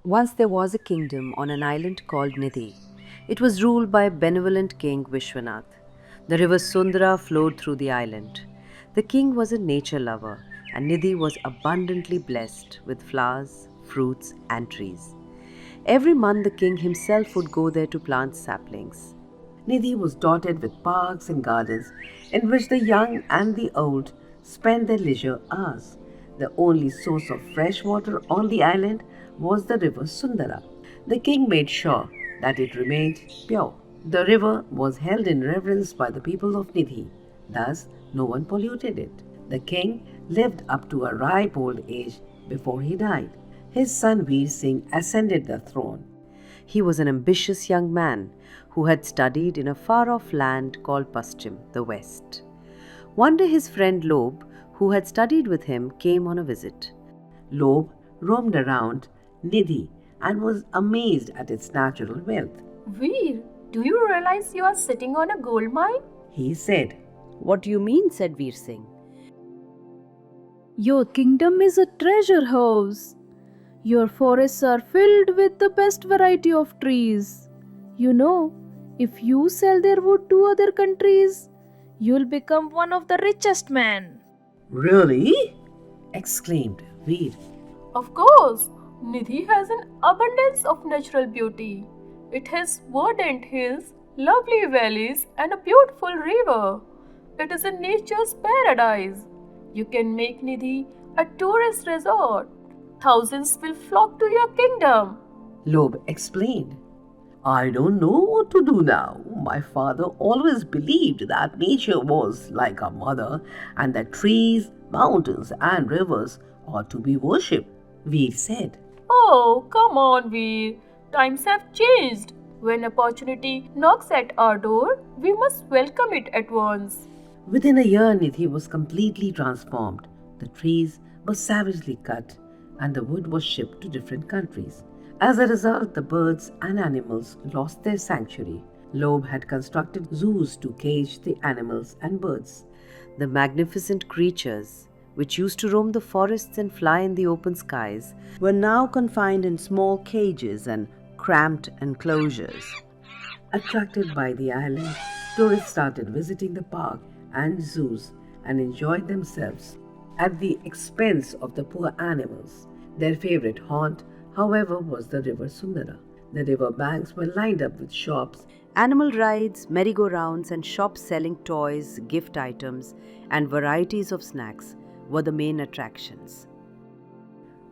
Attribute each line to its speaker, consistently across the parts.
Speaker 1: Once there was a kingdom on an island called Nidhi. It was ruled by benevolent King Vishwanath. The river Sundara flowed through the island. The king was a nature lover, and Nidhi was abundantly blessed with flowers, fruits, and trees. Every month, the king himself would go there to plant saplings.
Speaker 2: Nidhi was dotted with parks and gardens in which the young and the old spent their leisure hours. The only source of fresh water on the island was the river Sundara. The king made sure that it remained pure. The river was held in reverence by the people of Nidhi, thus, no one polluted it. The king lived up to a ripe old age before he died. His son Veer Singh ascended the throne.
Speaker 1: He was an ambitious young man who had studied in a far off land called Paschim, the West. One day, his friend Lob, who had studied with him, came on a visit.
Speaker 2: Loeb roamed around Nidhi and was amazed at its natural wealth.
Speaker 3: Veer, do you realize you are sitting on a gold mine?
Speaker 2: He said,
Speaker 1: What do you mean? Said Veer Singh.
Speaker 4: Your kingdom is a treasure house. Your forests are filled with the best variety of trees. You know, if you sell their wood to other countries, you'll become one of the richest men.
Speaker 2: Really? Exclaimed Veer.
Speaker 3: Of course, Nidhi has an abundance of natural beauty. It has verdant hills, lovely valleys, and a beautiful river. It is a nature's paradise. You can make Nidhi a tourist resort. Thousands will flock to your kingdom.
Speaker 2: Loeb explained. I don't know what to do now. My father always believed that nature was like a mother and that trees, mountains, and rivers ought to be worshipped, Veer said.
Speaker 3: Oh, come on, Veer. Times have changed. When opportunity knocks at our door, we must welcome it at once.
Speaker 2: Within a year, Nidhi was completely transformed. The trees were savagely cut and the wood was shipped to different countries. As a result, the birds and animals lost their sanctuary. Loeb had constructed zoos to cage the animals and birds.
Speaker 1: The magnificent creatures, which used to roam the forests and fly in the open skies, were now confined in small cages and cramped enclosures.
Speaker 2: Attracted by the island, tourists started visiting the park and zoos and enjoyed themselves at the expense of the poor animals. Their favorite haunt, however, was the river Sundara. The river banks were lined up with shops.
Speaker 1: Animal rides, merry-go-rounds, and shops selling toys, gift items, and varieties of snacks were the main attractions.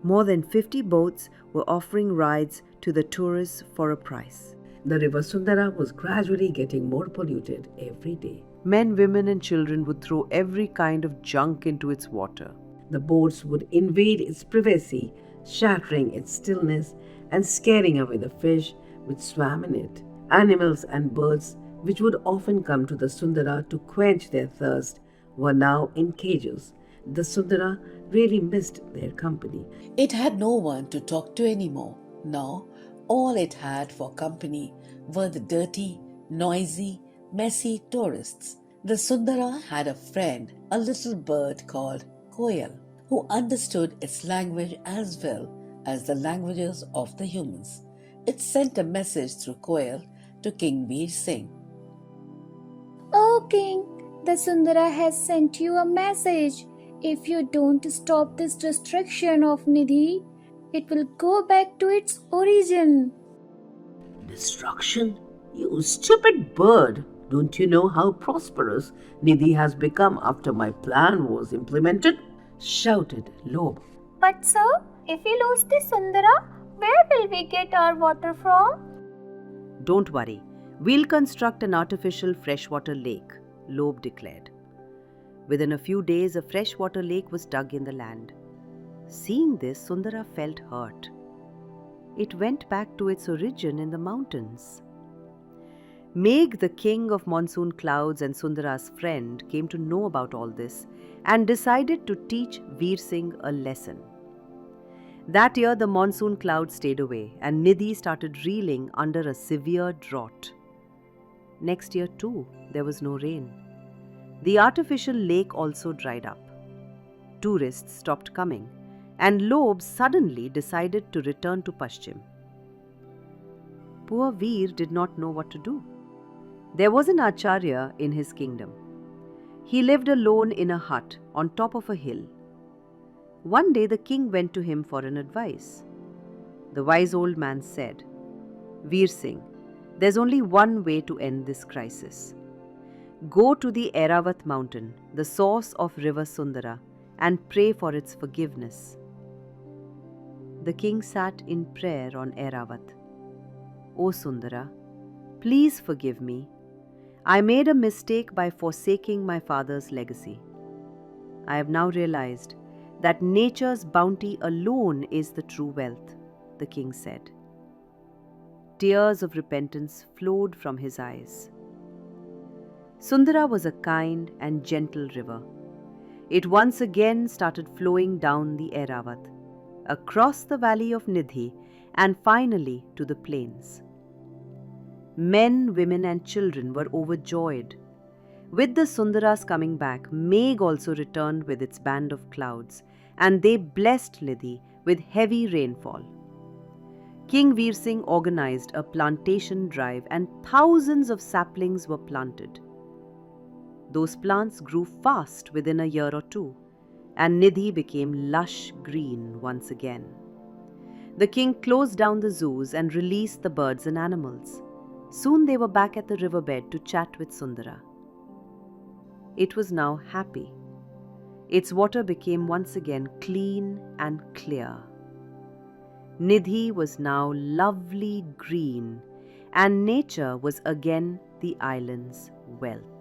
Speaker 1: More than 50 boats were offering rides to the tourists for a price.
Speaker 2: The river Sundara was gradually getting more polluted every day.
Speaker 1: Men, women, and children would throw every kind of junk into its water.
Speaker 2: The boats would invade its privacy, shattering its stillness and scaring away the fish which swam in it. Animals and birds, which would often come to the Sundara to quench their thirst, were now in cages. The Sundara really missed their company.
Speaker 5: It had no one to talk to anymore. Now, all it had for company were the dirty, noisy, messy tourists. The Sundara had a friend, a little bird called Koyal, who understood its language as well as the languages of the humans. It sent a message through Koyal to King Veer Singh.
Speaker 6: Oh King, the Sundara has sent you a message. If you don't stop this destruction of Nidhi, it will go back to its origin.
Speaker 2: Destruction? You stupid bird! Don't you know how prosperous Nidhi has become after my plan was implemented? Shouted Loeb.
Speaker 6: But sir, if we lose the Sundara, where will we get our water from?
Speaker 1: Don't worry, we'll construct an artificial freshwater lake, Loeb declared. Within a few days, a freshwater lake was dug in the land. Seeing this, Sundara felt hurt. It went back to its origin in the mountains. Megh, the king of monsoon clouds and Sundara's friend, came to know about all this and decided to teach Veer Singh a lesson. That year, the monsoon clouds stayed away and Nidhi started reeling under a severe drought. Next year, too, there was no rain. The artificial lake also dried up. Tourists stopped coming, and Lob suddenly decided to return to Paschim. Poor Veer did not know what to do. There was an Acharya in his kingdom. He lived alone in a hut on top of a hill. One day the king went to him for an advice. The wise old man said, "Veer Singh, there's only one way to end this crisis. Go to the Airavat mountain, the source of river Sundara, and pray for its forgiveness." The king sat in prayer on Airavat. "O Sundara, please forgive me. I made a mistake by forsaking my father's legacy. I have now realized that nature's bounty alone is the true wealth," the king said. Tears of repentance flowed from his eyes. Sundara was a kind and gentle river. It once again started flowing down the Airavat, across the valley of Nidhi, and finally to the plains. Men, women, and children were overjoyed. With the Sundaras coming back, Meg also returned with its band of clouds, and they blessed Nidhi with heavy rainfall. King Veer Singh organized a plantation drive, and thousands of saplings were planted. Those plants grew fast within a year or two, and Nidhi became lush green once again. The king closed down the zoos and released the birds and animals. Soon they were back at the riverbed to chat with Sundara. It was now happy. Its water became once again clean and clear. Nidhi was now lovely green, and nature was again the island's wealth.